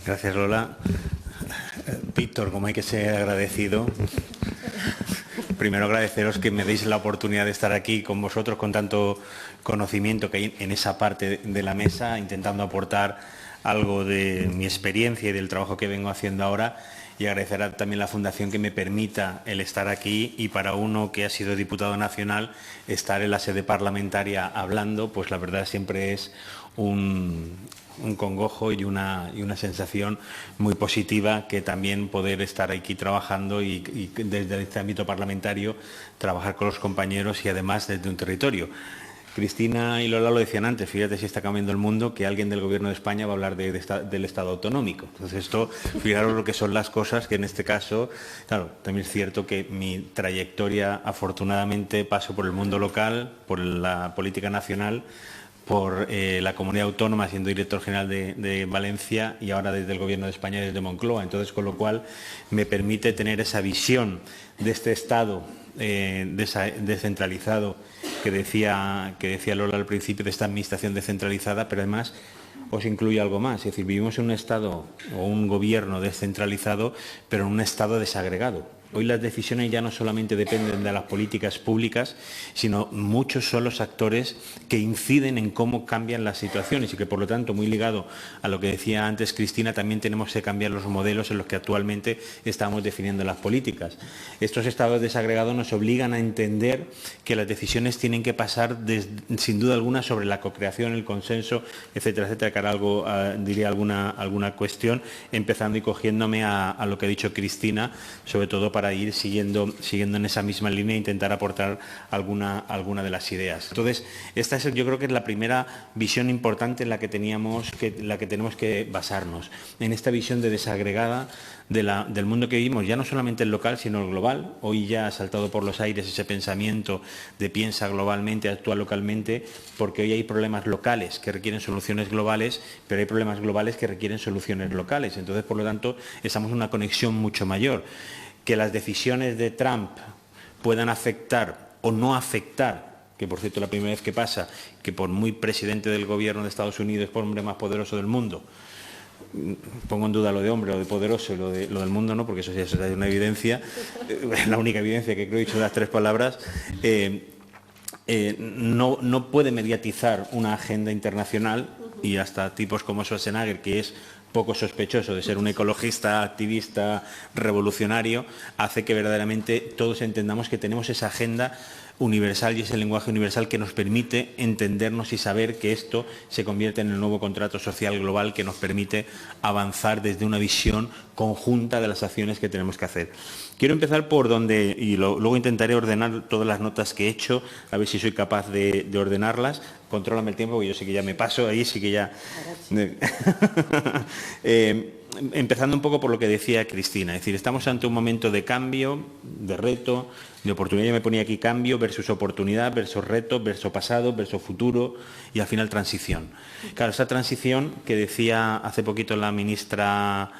Gracias, Lola. Víctor, como hay que ser agradecido. Primero agradeceros que me deis la oportunidad de estar aquí con vosotros con tanto conocimiento que hay en esa parte de la mesa, intentando aportar algo de mi experiencia y del trabajo que vengo haciendo ahora, y agradecer también a la Fundación que me permita el estar aquí, y para uno que ha sido diputado nacional, estar en la sede parlamentaria hablando, pues la verdad siempre es un congojo y una sensación muy positiva, que también poder estar aquí trabajando y desde este ámbito parlamentario trabajar con los compañeros y además desde un territorio. Cristina y Lola lo decían antes, fíjate si está cambiando el mundo, que alguien del Gobierno de España va a hablar del Estado autonómico. Entonces esto, fijaros lo que son las cosas, que en este caso, claro, también es cierto que mi trayectoria afortunadamente paso por el mundo local, por la política nacional, por la comunidad autónoma, siendo director general de Valencia, y ahora desde el Gobierno de España, desde Moncloa. Entonces, con lo cual me permite tener esa visión de este Estado descentralizado que decía Lola al principio, de esta administración descentralizada, pero además os incluye algo más. Es decir, vivimos en un Estado o un gobierno descentralizado, pero en un Estado desagregado. Hoy las decisiones ya no solamente dependen de las políticas públicas, sino muchos son los actores que inciden en cómo cambian las situaciones, y que, por lo tanto, muy ligado a lo que decía antes Cristina, también tenemos que cambiar los modelos en los que actualmente estamos definiendo las políticas. Estos estados desagregados nos obligan a entender que las decisiones tienen que pasar, sin duda alguna, sobre la cocreación, el consenso, etcétera, etcétera, que ahora diría alguna cuestión, empezando y cogiéndome a lo que ha dicho Cristina, sobre todo para ir siguiendo en esa misma línea e intentar aportar alguna de las ideas. Entonces, esta yo creo que es la primera visión importante en la que tenemos que basarnos, en esta visión de desagregada del mundo que vivimos, ya no solamente el local, sino el global. Hoy ya ha saltado por los aires ese pensamiento de piensa globalmente, actúa localmente, porque hoy hay problemas locales que requieren soluciones globales, pero hay problemas globales que requieren soluciones locales. Entonces, por lo tanto, estamos en una conexión mucho mayor. Que las decisiones de Trump puedan afectar o no afectar, que por cierto la primera vez que pasa, que por muy presidente del gobierno de Estados Unidos, por hombre más poderoso del mundo, pongo en duda lo de hombre o de poderoso, y lo del mundo no, porque eso ya es una evidencia, la única evidencia que creo he dicho de las tres palabras, no puede mediatizar una agenda internacional, y hasta tipos como Schwarzenegger, que es poco sospechoso de ser un ecologista, activista, revolucionario, hace que verdaderamente todos entendamos que tenemos esa agenda universal y ese lenguaje universal que nos permite entendernos y saber que esto se convierte en el nuevo contrato social global que nos permite avanzar desde una visión conjunta de las acciones que tenemos que hacer. Quiero empezar por donde, y luego intentaré ordenar todas las notas que he hecho, a ver si soy capaz de ordenarlas. Contrólame el tiempo, porque yo sé que ya me paso, ahí sí que ya... empezando un poco por lo que decía Cristina, es decir, estamos ante un momento de cambio, de reto, de oportunidad. Yo me ponía aquí cambio versus oportunidad, versus reto, versus pasado, versus futuro, y al final transición. Claro, esa transición que decía hace poquito la ministra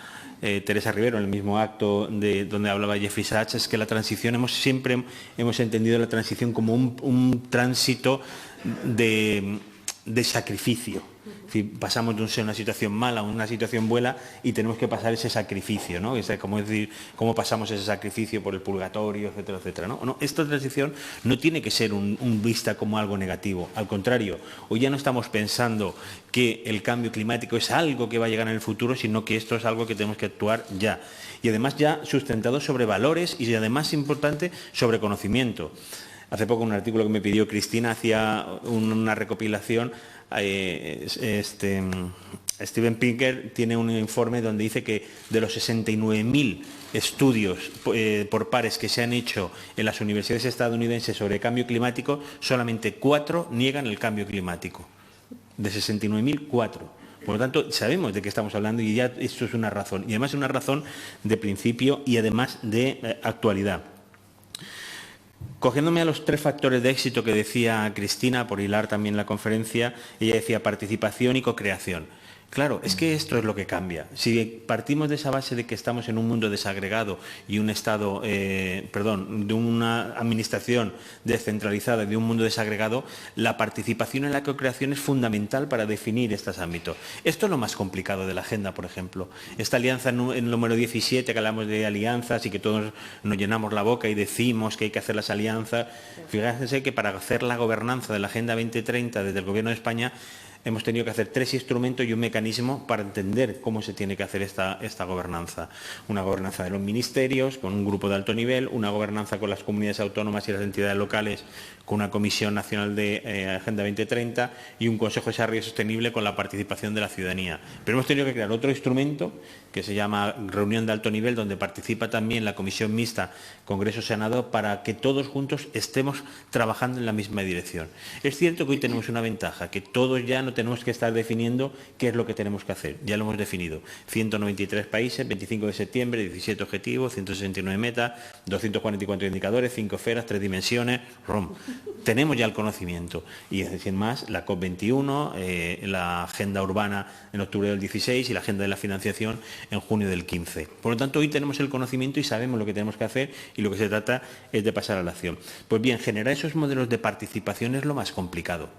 Teresa Rivero, en el mismo acto donde hablaba Jeffrey Sachs, es que la transición, siempre hemos entendido la transición como un tránsito de sacrificio. Es decir, pasamos de una situación mala a una situación buena, y tenemos que pasar ese sacrificio, ¿no? Es decir, cómo pasamos ese sacrificio por el purgatorio, etcétera, etcétera, ¿no? Esta transición no tiene que ser vista como algo negativo. Al contrario, hoy ya no estamos pensando que el cambio climático es algo que va a llegar en el futuro, sino que esto es algo que tenemos que actuar ya. Y además ya sustentado sobre valores, y además, importante, sobre conocimiento. Hace poco, un artículo que me pidió Cristina, hacía una recopilación. Steven Pinker tiene un informe donde dice que de los 69.000 estudios por pares que se han hecho en las universidades estadounidenses sobre cambio climático, solamente 4 niegan el cambio climático. De 69.000, 4. Por lo tanto, sabemos de qué estamos hablando, y ya esto es una razón. Y además es una razón de principio y además de actualidad. Cogiéndome a los 3 factores de éxito que decía Cristina, por hilar también la conferencia, ella decía participación y cocreación. Claro, es que esto es lo que cambia. Si partimos de esa base de que estamos en un mundo desagregado y un Estado, de una administración descentralizada, de un mundo desagregado, la participación en la co-creación es fundamental para definir estos ámbitos. Esto es lo más complicado de la agenda, por ejemplo. Esta alianza en el número 17, que hablamos de alianzas y que todos nos llenamos la boca y decimos que hay que hacer las alianzas. Fíjense que para hacer la gobernanza de la Agenda 2030 desde el Gobierno de España, hemos tenido que hacer 3 instrumentos y un mecanismo para entender cómo se tiene que hacer esta gobernanza. Una gobernanza de los ministerios, con un grupo de alto nivel, una gobernanza con las comunidades autónomas y las entidades locales, con una Comisión Nacional de Agenda 2030 y un Consejo de Desarrollo Sostenible con la participación de la ciudadanía. Pero hemos tenido que crear otro instrumento que se llama Reunión de Alto Nivel, donde participa también la Comisión Mixta Congreso-Senado, para que todos juntos estemos trabajando en la misma dirección. Es cierto que hoy tenemos una ventaja, que todos ya no tenemos que estar definiendo qué es lo que tenemos que hacer. Ya lo hemos definido. 193 países, 25 de septiembre, 17 objetivos, 169 metas, 244 indicadores, 5 esferas, 3 dimensiones, ROM. Tenemos ya el conocimiento. Y sin más, la COP21, la agenda urbana en octubre del 16 y la agenda de la financiación en junio del 15. Por lo tanto, hoy tenemos el conocimiento y sabemos lo que tenemos que hacer, y lo que se trata es de pasar a la acción. Pues bien, generar esos modelos de participación es lo más complicado.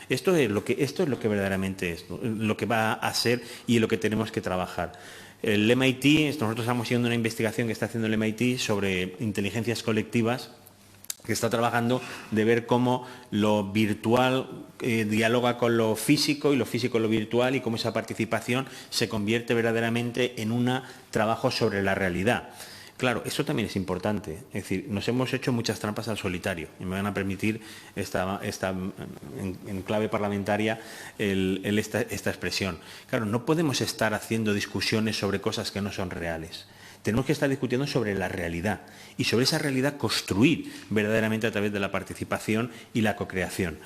Esto es lo que verdaderamente es, ¿no? Lo que va a ser y en lo que tenemos que trabajar. El MIT, nosotros estamos haciendo una investigación que está haciendo el MIT sobre inteligencias colectivas, que está trabajando de ver cómo lo virtual dialoga con lo físico y lo físico con lo virtual, y cómo esa participación se convierte verdaderamente en un trabajo sobre la realidad. Claro, eso también es importante. Es decir, nos hemos hecho muchas trampas al solitario, y me van a permitir en clave parlamentaria esta expresión. Claro, no podemos estar haciendo discusiones sobre cosas que no son reales. Tenemos que estar discutiendo sobre la realidad, y sobre esa realidad construir verdaderamente a través de la participación y la co-creación.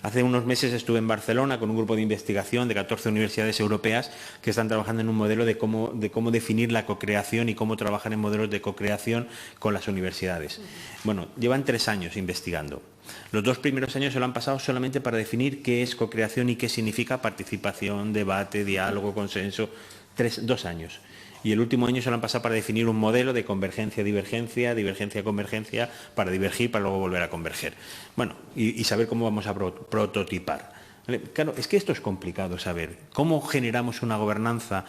Hace unos meses estuve en Barcelona con un grupo de investigación de 14 universidades europeas que están trabajando en un modelo de cómo definir la co-creación y cómo trabajar en modelos de co-creación con las universidades. Bueno, llevan 3 años investigando. Los 2 primeros años se lo han pasado solamente para definir qué es co-creación y qué significa participación, debate, diálogo, consenso. 2 años. Y el último año se lo han pasado para definir un modelo de convergencia-divergencia, divergencia-convergencia, para divergir, para luego volver a converger. Bueno, y saber cómo vamos a prototipar. ¿Vale? Claro, es que esto es complicado saber. ¿Cómo generamos una gobernanza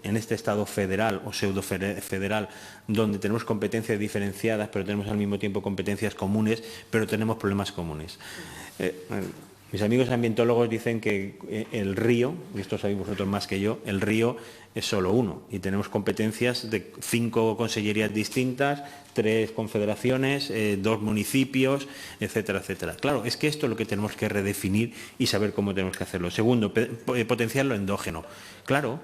en este Estado federal o pseudo-federal, donde tenemos competencias diferenciadas, pero tenemos al mismo tiempo competencias comunes, pero tenemos problemas comunes? Mis amigos ambientólogos dicen que el río, y esto sabéis vosotros más que yo, el río es solo uno, y tenemos competencias de 5 consellerías distintas, 3 confederaciones, 2 municipios, etcétera, etcétera. Claro, es que esto es lo que tenemos que redefinir y saber cómo tenemos que hacerlo. Segundo, potenciar lo endógeno. Claro,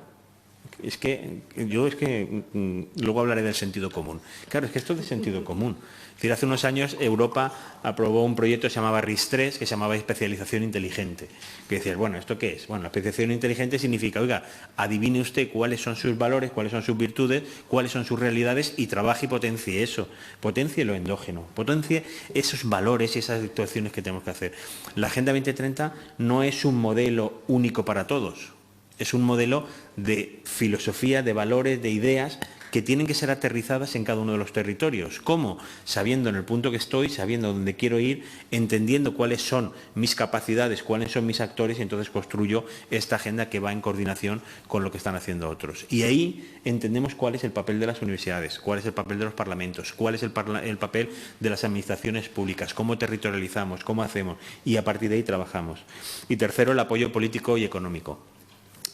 luego hablaré del sentido común. Claro, es que esto es de sentido común. Es decir, hace unos años Europa aprobó un proyecto que se llamaba RIS3, que se llamaba especialización inteligente. Que decías, bueno, ¿esto qué es? Bueno, la especialización inteligente significa, oiga, adivine usted cuáles son sus valores, cuáles son sus virtudes, cuáles son sus realidades, y trabaje y potencie eso. Potencie lo endógeno, potencie esos valores y esas actuaciones que tenemos que hacer. La Agenda 2030 no es un modelo único para todos. Es un modelo de filosofía, de valores, de ideas que tienen que ser aterrizadas en cada uno de los territorios. ¿Cómo? Sabiendo en el punto que estoy, sabiendo dónde quiero ir, entendiendo cuáles son mis capacidades, cuáles son mis actores, y entonces construyo esta agenda que va en coordinación con lo que están haciendo otros. Y ahí entendemos cuál es el papel de las universidades, cuál es el papel de los parlamentos, cuál es el papel de las administraciones públicas, cómo territorializamos, cómo hacemos, y a partir de ahí trabajamos. Y tercero, el apoyo político y económico.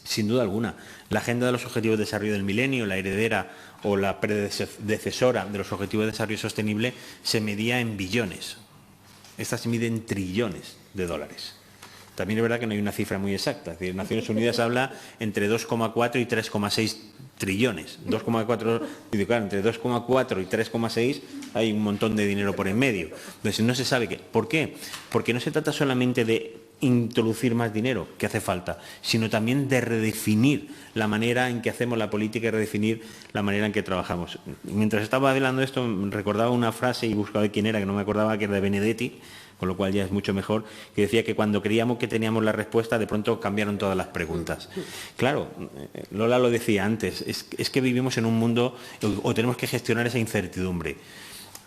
Sin duda alguna, la Agenda de los Objetivos de Desarrollo del Milenio, la heredera o la predecesora de los Objetivos de Desarrollo Sostenible, se medía en billones. Esta se mide en trillones de dólares. También es verdad que no hay una cifra muy exacta. Es decir, Naciones Unidas habla entre 2,4 y 3,6 trillones. 2,4, claro, entre 2,4 y 3,6 hay un montón de dinero por en medio. Entonces no se sabe qué. ¿Por qué? Porque no se trata solamente de introducir más dinero, que hace falta, sino también de redefinir la manera en que hacemos la política y redefinir la manera en que trabajamos. Mientras estaba hablando esto, recordaba una frase y buscaba quién era, que no me acordaba, que era de Benedetti, con lo cual ya es mucho mejor, que decía que cuando creíamos que teníamos la respuesta, de pronto cambiaron todas las preguntas. Claro, Lola lo decía antes, es que vivimos en un mundo, o tenemos que gestionar esa incertidumbre.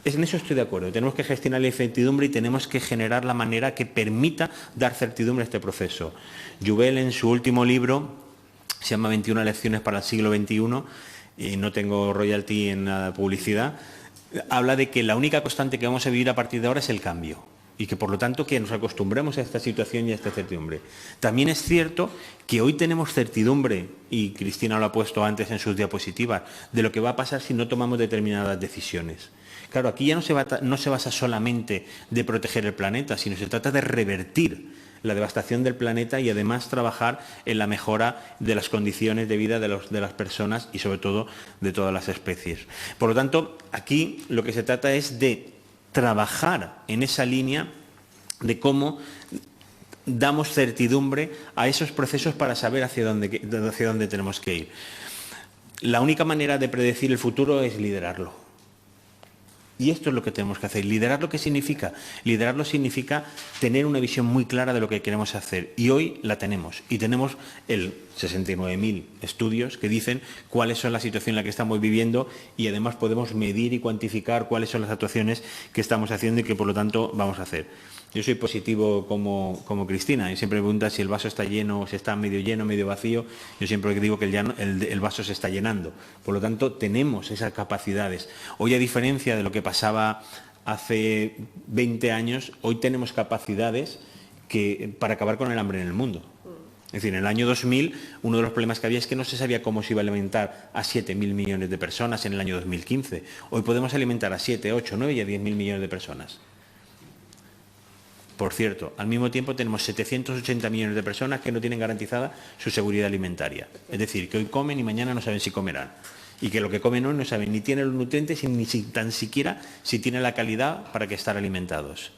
En eso estoy de acuerdo, tenemos que gestionar la incertidumbre y tenemos que generar la manera que permita dar certidumbre a este proceso. Jouvel, en su último libro, se llama 21 lecciones para el siglo XXI, y no tengo royalty en la publicidad, habla de que la única constante que vamos a vivir a partir de ahora es el cambio y que por lo tanto que nos acostumbremos a esta situación y a esta certidumbre. También es cierto que hoy tenemos certidumbre, y Cristina lo ha puesto antes en sus diapositivas, de lo que va a pasar si no tomamos determinadas decisiones. Claro, aquí ya no se basa solamente de proteger el planeta, sino se trata de revertir la devastación del planeta y además trabajar en la mejora de las condiciones de vida de las personas y sobre todo de todas las especies. Por lo tanto, aquí lo que se trata es de trabajar en esa línea de cómo damos certidumbre a esos procesos para saber hacia dónde tenemos que ir. La única manera de predecir el futuro es liderarlo. Y esto es lo que tenemos que hacer. ¿Liderarlo qué significa? Liderarlo significa tener una visión muy clara de lo que queremos hacer. Y hoy la tenemos. Y tenemos 69.000 estudios que dicen cuáles son la situación en la que estamos viviendo y además podemos medir y cuantificar cuáles son las actuaciones que estamos haciendo y que por lo tanto vamos a hacer. Yo soy positivo como Cristina y siempre me pregunta si el vaso está lleno o si está medio lleno, medio vacío. Yo siempre digo que el vaso se está llenando. Por lo tanto, tenemos esas capacidades. Hoy, a diferencia de lo que pasaba hace 20 años, hoy tenemos capacidades para acabar con el hambre en el mundo. Es decir, en el año 2000, uno de los problemas que había es que no se sabía cómo se iba a alimentar a 7.000 millones de personas en el año 2015. Hoy podemos alimentar a 7, 8, 9 y a 10.000 millones de personas. Por cierto, al mismo tiempo tenemos 780 millones de personas que no tienen garantizada su seguridad alimentaria. Es decir, que hoy comen y mañana no saben si comerán. Y que lo que comen hoy no saben ni tiene los nutrientes ni tan siquiera si tiene la calidad para que estar alimentados.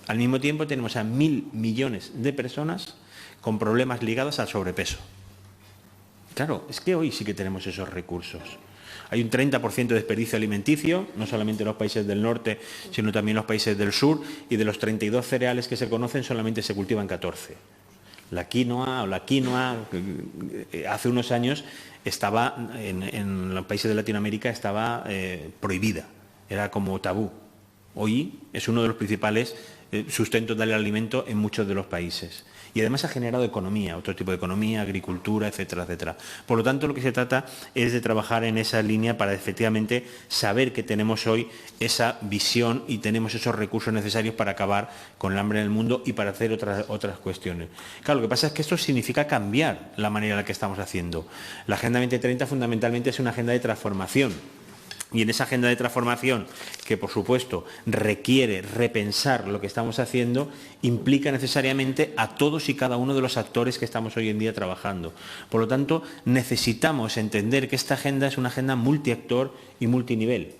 Al mismo tiempo tenemos a 1.000 millones de personas con problemas ligados al sobrepeso. Claro, es que hoy sí que tenemos esos recursos. Hay un 30% de desperdicio alimenticio, no solamente en los países del norte, sino también en los países del sur, y de los 32 cereales que se conocen solamente se cultivan 14. La quinoa hace unos años estaba en los países de Latinoamérica estaba prohibida, era como tabú. Hoy es uno de los principales sustentos del alimento en muchos de los países. Y además ha generado economía, otro tipo de economía, agricultura, etcétera, etcétera. Por lo tanto, lo que se trata es de trabajar en esa línea para efectivamente saber que tenemos hoy esa visión y tenemos esos recursos necesarios para acabar con el hambre en el mundo y para hacer otras cuestiones. Claro, lo que pasa es que esto significa cambiar la manera en la que estamos haciendo. La Agenda 2030 fundamentalmente es una agenda de transformación. Y en esa agenda de transformación, que por supuesto requiere repensar lo que estamos haciendo, implica necesariamente a todos y cada uno de los actores que estamos hoy en día trabajando. Por lo tanto, necesitamos entender que esta agenda es una agenda multiactor y multinivel,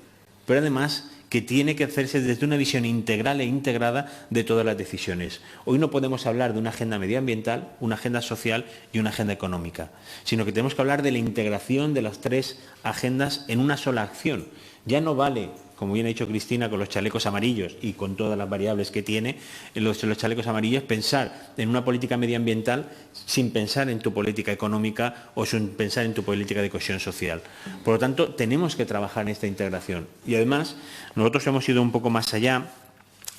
pero además que tiene que hacerse desde una visión integral e integrada de todas las decisiones. Hoy no podemos hablar de una agenda medioambiental, una agenda social y una agenda económica, sino que tenemos que hablar de la integración de las tres agendas en una sola acción. Ya no vale, como bien ha dicho Cristina, con los chalecos amarillos y con todas las variables que tiene, los chalecos amarillos, pensar en una política medioambiental sin pensar en tu política económica o sin pensar en tu política de cohesión social. Por lo tanto, tenemos que trabajar en esta integración. Y además, nosotros hemos ido un poco más allá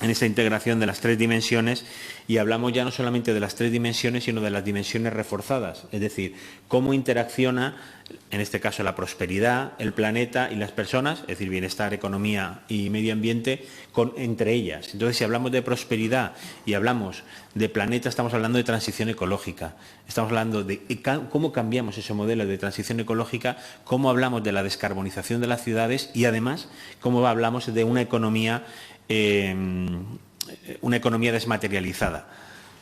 en esta integración de las tres dimensiones y hablamos ya no solamente de las tres dimensiones, sino de las dimensiones reforzadas, es decir, cómo interacciona, en este caso, la prosperidad, el planeta y las personas, es decir, bienestar, economía y medio ambiente, entre ellas. Entonces, si hablamos de prosperidad y hablamos de planeta, estamos hablando de transición ecológica, estamos hablando de cómo cambiamos ese modelo de transición ecológica, cómo hablamos de la descarbonización de las ciudades y además cómo hablamos de una economía desmaterializada.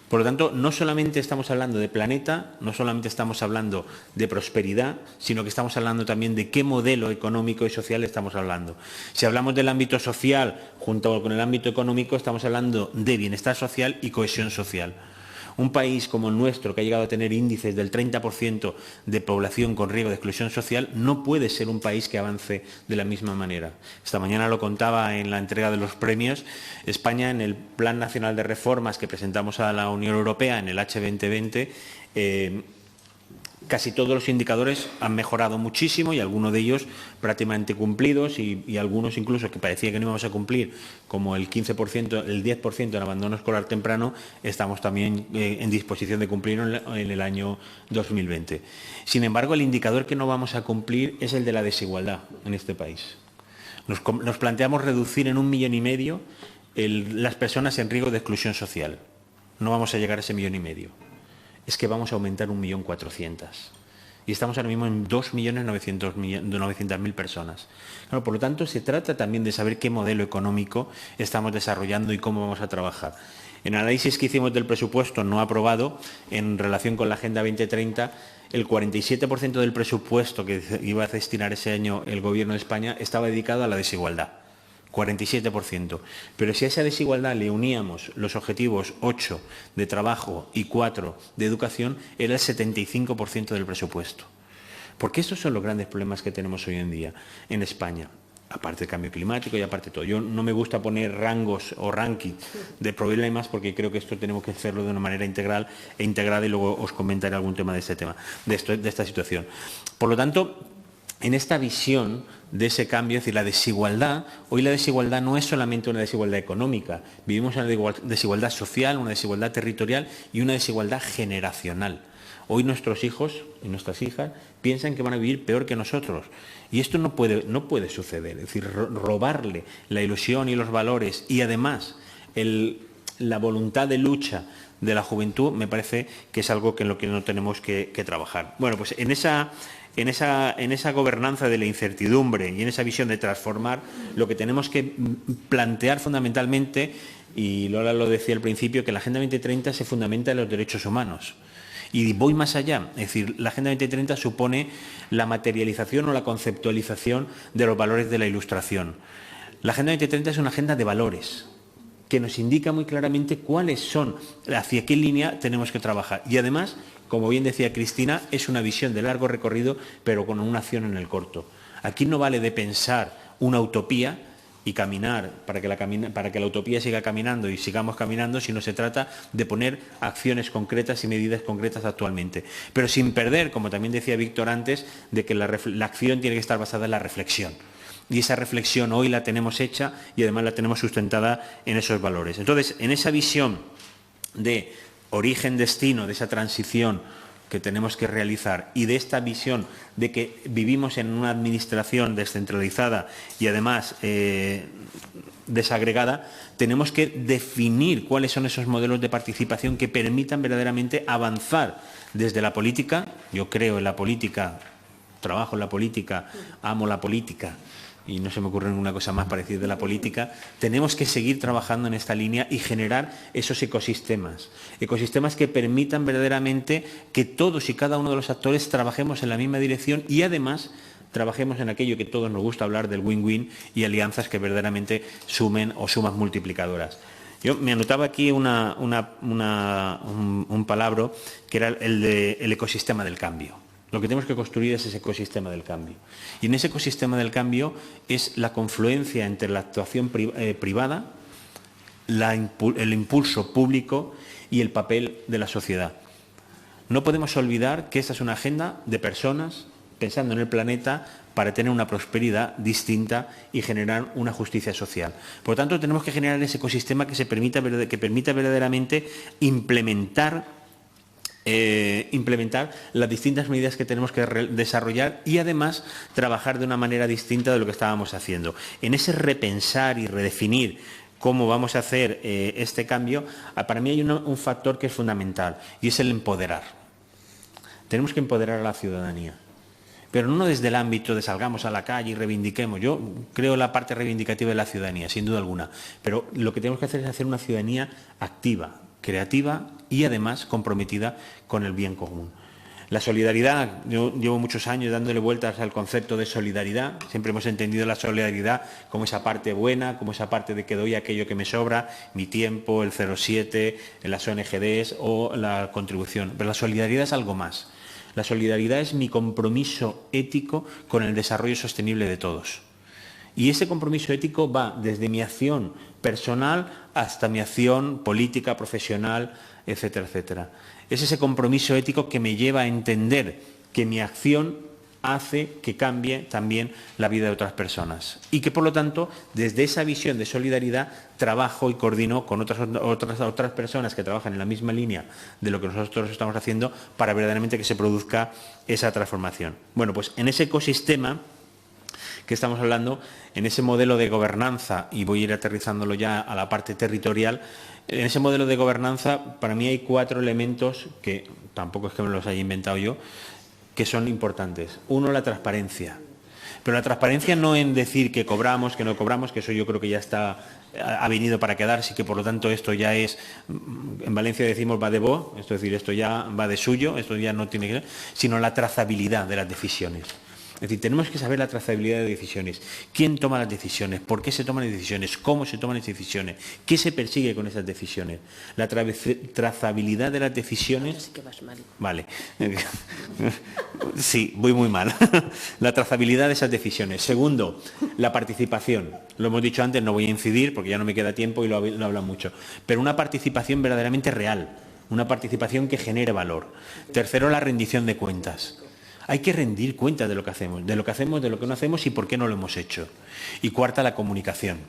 Por lo tanto, no solamente estamos hablando de planeta, no solamente estamos hablando de prosperidad, sino que estamos hablando también de qué modelo económico y social estamos hablando. Si hablamos del ámbito social junto con el ámbito económico, estamos hablando de bienestar social y cohesión social. Un país como el nuestro, que ha llegado a tener índices del 30% de población con riesgo de exclusión social, no puede ser un país que avance de la misma manera. Esta mañana lo contaba en la entrega de los premios. España, en el Plan Nacional de Reformas que presentamos a la Unión Europea, en el H2020, casi todos los indicadores han mejorado muchísimo y algunos de ellos prácticamente cumplidos y algunos incluso que parecía que no íbamos a cumplir, como el 15%, el 10% en abandono escolar temprano, estamos también en disposición de cumplirlo en el año 2020. Sin embargo, el indicador que no vamos a cumplir es el de la desigualdad en este país. Nos planteamos reducir en 1,5 millones las personas en riesgo de exclusión social. No vamos a llegar a ese 1,5 millones. Es que vamos a aumentar 1.400.000. Y estamos ahora mismo en 2.900.000 personas. Claro, por lo tanto, se trata también de saber qué modelo económico estamos desarrollando y cómo vamos a trabajar. En el análisis que hicimos del presupuesto no aprobado, en relación con la Agenda 2030, el 47% del presupuesto que iba a destinar ese año el Gobierno de España estaba dedicado a la desigualdad. 47%. Pero si a esa desigualdad le uníamos los objetivos 8 de trabajo y 4 de educación, era el 75% del presupuesto. Porque estos son los grandes problemas que tenemos hoy en día en España. Aparte del cambio climático y aparte de todo. Yo no me gusta poner rangos o rankings de problemas porque creo que esto tenemos que hacerlo de una manera integral e integrada y luego os comentaré algún tema de este tema, de esta situación. Por lo tanto, en esta visión de ese cambio, es decir, la desigualdad, hoy la desigualdad no es solamente una desigualdad económica, vivimos una desigualdad social, una desigualdad territorial y una desigualdad generacional. Hoy nuestros hijos y nuestras hijas piensan que van a vivir peor que nosotros y esto no puede suceder, es decir, robarle la ilusión y los valores y además la voluntad de lucha de la juventud me parece que es algo en lo que no tenemos que trabajar. Bueno, pues en esa gobernanza de la incertidumbre y en esa visión de transformar, lo que tenemos que plantear fundamentalmente, y Lola lo decía al principio, que la Agenda 2030 se fundamenta en los derechos humanos. Y voy más allá, es decir, la Agenda 2030 supone la materialización o la conceptualización de los valores de la Ilustración. La Agenda 2030 es una agenda de valores que nos indica muy claramente cuáles son, hacia qué línea tenemos que trabajar. Y además, como bien decía Cristina, es una visión de largo recorrido, pero con una acción en el corto. Aquí no vale de pensar una utopía y caminar para que la utopía siga caminando y sigamos caminando, sino se trata de poner acciones concretas y medidas concretas actualmente. Pero sin perder, como también decía Víctor antes, de que la acción tiene que estar basada en la reflexión. Y esa reflexión hoy la tenemos hecha y además la tenemos sustentada en esos valores. Entonces, en esa visión de origen-destino, de esa transición que tenemos que realizar y de esta visión de que vivimos en una administración descentralizada y además desagregada, tenemos que definir cuáles son esos modelos de participación que permitan verdaderamente avanzar desde la política. Yo creo en la política, trabajo en la política, amo la política y no se me ocurre ninguna cosa más parecida de la política. Tenemos que seguir trabajando en esta línea y generar esos ecosistemas que permitan verdaderamente que todos y cada uno de los actores trabajemos en la misma dirección y además trabajemos en aquello que todos nos gusta hablar del win-win y alianzas que verdaderamente sumen o sumas multiplicadoras. Yo me anotaba aquí un palabra que era el ecosistema del cambio. Lo que tenemos que construir es ese ecosistema del cambio. Y en ese ecosistema del cambio es la confluencia entre la actuación privada, el impulso público y el papel de la sociedad. No podemos olvidar que esta es una agenda de personas pensando en el planeta para tener una prosperidad distinta y generar una justicia social. Por lo tanto, tenemos que generar ese ecosistema que permita verdaderamente implementar las distintas medidas que tenemos que desarrollar y además trabajar de una manera distinta de lo que estábamos haciendo. En ese repensar y redefinir cómo vamos a hacer este cambio, para mí hay un factor que es fundamental y es el empoderar. Tenemos que empoderar a la ciudadanía, pero no desde el ámbito de salgamos a la calle y reivindiquemos. Yo creo en la parte reivindicativa de la ciudadanía, sin duda alguna, pero lo que tenemos que hacer es hacer una ciudadanía activa, creativa y además comprometida con el bien común. La solidaridad, yo llevo muchos años dándole vueltas al concepto de solidaridad. Siempre hemos entendido la solidaridad como esa parte buena, como esa parte de que doy aquello que me sobra, mi tiempo, el 0,7, las ONGDs o la contribución. Pero la solidaridad es algo más. La solidaridad es mi compromiso ético con el desarrollo sostenible de todos. Y ese compromiso ético va desde mi acción personal hasta mi acción política, profesional, etcétera, etcétera. Es ese compromiso ético que me lleva a entender que mi acción hace que cambie también la vida de otras personas y que, por lo tanto, desde esa visión de solidaridad trabajo y coordino con otras personas que trabajan en la misma línea de lo que nosotros estamos haciendo para verdaderamente que se produzca esa transformación. Bueno, pues en ese ecosistema que estamos hablando, en ese modelo de gobernanza, y voy a ir aterrizándolo ya a la parte territorial, en ese modelo de gobernanza para mí hay 4 elementos que tampoco es que me los haya inventado yo, que son importantes. Uno, la transparencia. Pero la transparencia no en decir que cobramos, que no cobramos, que eso yo creo que ya ha venido para quedarse y que por lo tanto esto ya es, en Valencia decimos va de bo, es decir, esto ya va de suyo, esto ya no tiene que ser, sino la trazabilidad de las decisiones. Es decir, tenemos que saber la trazabilidad de decisiones. ¿Quién toma las decisiones? ¿Por qué se toman las decisiones? ¿Cómo se toman las decisiones? ¿Qué se persigue con esas decisiones? La trazabilidad de las decisiones... Sí que vas mal. Vale. Sí, voy muy mal. La trazabilidad de esas decisiones. Segundo, la participación. Lo hemos dicho antes, no voy a incidir porque ya no me queda tiempo y lo hablan mucho. Pero una participación verdaderamente real. Una participación que genere valor. Tercero, la rendición de cuentas. Hay que rendir cuentas de lo que hacemos, de lo que no hacemos y por qué no lo hemos hecho. Y cuarta, la comunicación.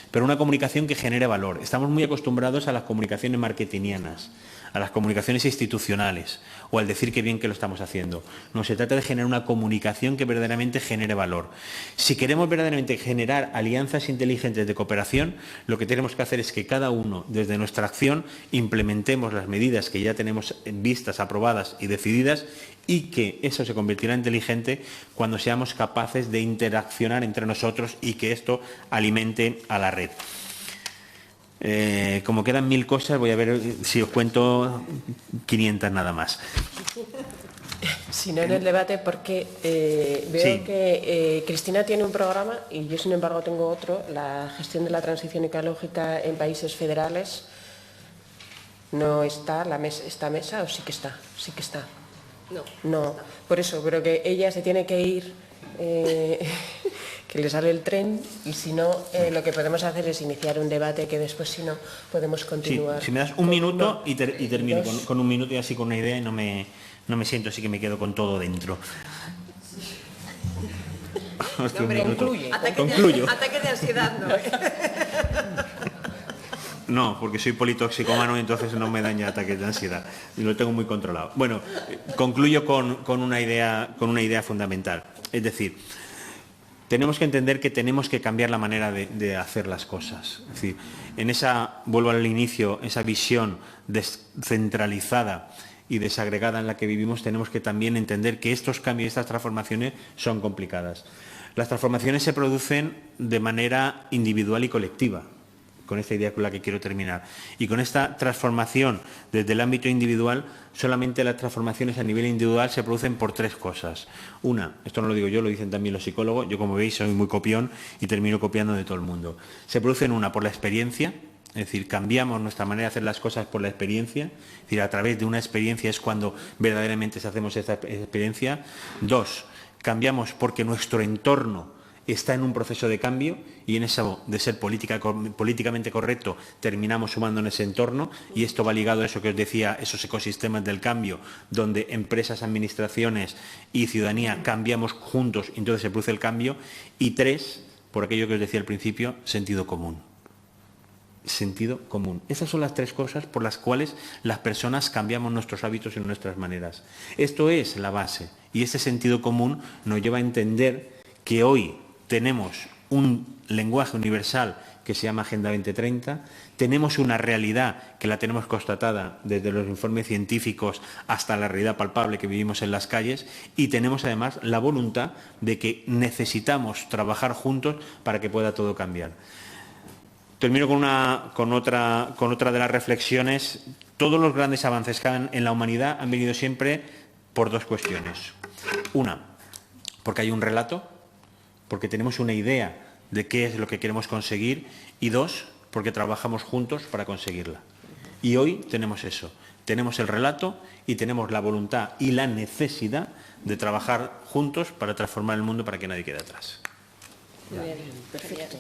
Pero una comunicación que genere valor. Estamos muy acostumbrados a las comunicaciones marketingianas, a las comunicaciones institucionales o al decir qué bien que lo estamos haciendo. No, se trata de generar una comunicación que verdaderamente genere valor. Si queremos verdaderamente generar alianzas inteligentes de cooperación, lo que tenemos que hacer es que cada uno, desde nuestra acción, implementemos las medidas que ya tenemos vistas, aprobadas y decididas y que eso se convertirá en inteligente cuando seamos capaces de interaccionar entre nosotros y que esto alimente a la red. Como quedan 1000 cosas, voy a ver si os cuento 500 nada más. Si no en el debate, porque veo Sí. que Cristina tiene un programa y yo, sin embargo, tengo otro, la gestión de la transición ecológica en países federales. ¿No está esta mesa o sí que está? Sí que está. No, por eso, pero que ella se tiene que ir, que le sale el tren y si no, lo que podemos hacer es iniciar un debate que después, si no, podemos continuar. Sí, si me das un minuto y termino con un minuto y así con una idea y no me siento así que me quedo con todo dentro. Hostia, hombre, concluye. Concluyo. Ataque de ansiedad, ¿no? No, porque soy politoxicómano y entonces no me daña ataques de ansiedad. Y lo tengo muy controlado. Bueno, concluyo con una idea fundamental. Es decir, tenemos que entender que tenemos que cambiar la manera de hacer las cosas. Es decir, vuelvo al inicio, esa visión descentralizada y desagregada en la que vivimos, tenemos que también entender que estos cambios, estas transformaciones son complicadas. Las transformaciones se producen de manera individual y colectiva, con esta idea con la que quiero terminar. Y con esta transformación desde el ámbito individual, solamente las transformaciones a nivel individual se producen por 3 cosas. Una, esto no lo digo yo, lo dicen también los psicólogos, yo como veis soy muy copión y termino copiando de todo el mundo. Se producen una por la experiencia, es decir, cambiamos nuestra manera de hacer las cosas por la experiencia, es decir, a través de una experiencia es cuando verdaderamente hacemos esta experiencia. 2, cambiamos porque nuestro entorno está en un proceso de cambio y en eso de ser políticamente correcto terminamos sumando en ese entorno y esto va ligado a eso que os decía, esos ecosistemas del cambio donde empresas, administraciones y ciudadanía cambiamos juntos y entonces se produce el cambio. Y 3, por aquello que os decía al principio, sentido común. Sentido común. Esas son las 3 cosas por las cuales las personas cambiamos nuestros hábitos y nuestras maneras. Esto es la base y este sentido común nos lleva a entender que hoy tenemos un lenguaje universal que se llama Agenda 2030, tenemos una realidad que la tenemos constatada desde los informes científicos hasta la realidad palpable que vivimos en las calles y tenemos además la voluntad de que necesitamos trabajar juntos para que pueda todo cambiar. Termino con otra de las reflexiones. Todos los grandes avances que han en la humanidad han venido siempre por dos cuestiones. Una, porque hay un relato, porque tenemos una idea de qué es lo que queremos conseguir, y dos, porque trabajamos juntos para conseguirla. Y hoy tenemos eso, tenemos el relato y tenemos la voluntad y la necesidad de trabajar juntos para transformar el mundo para que nadie quede atrás. Muy bien, perfecto.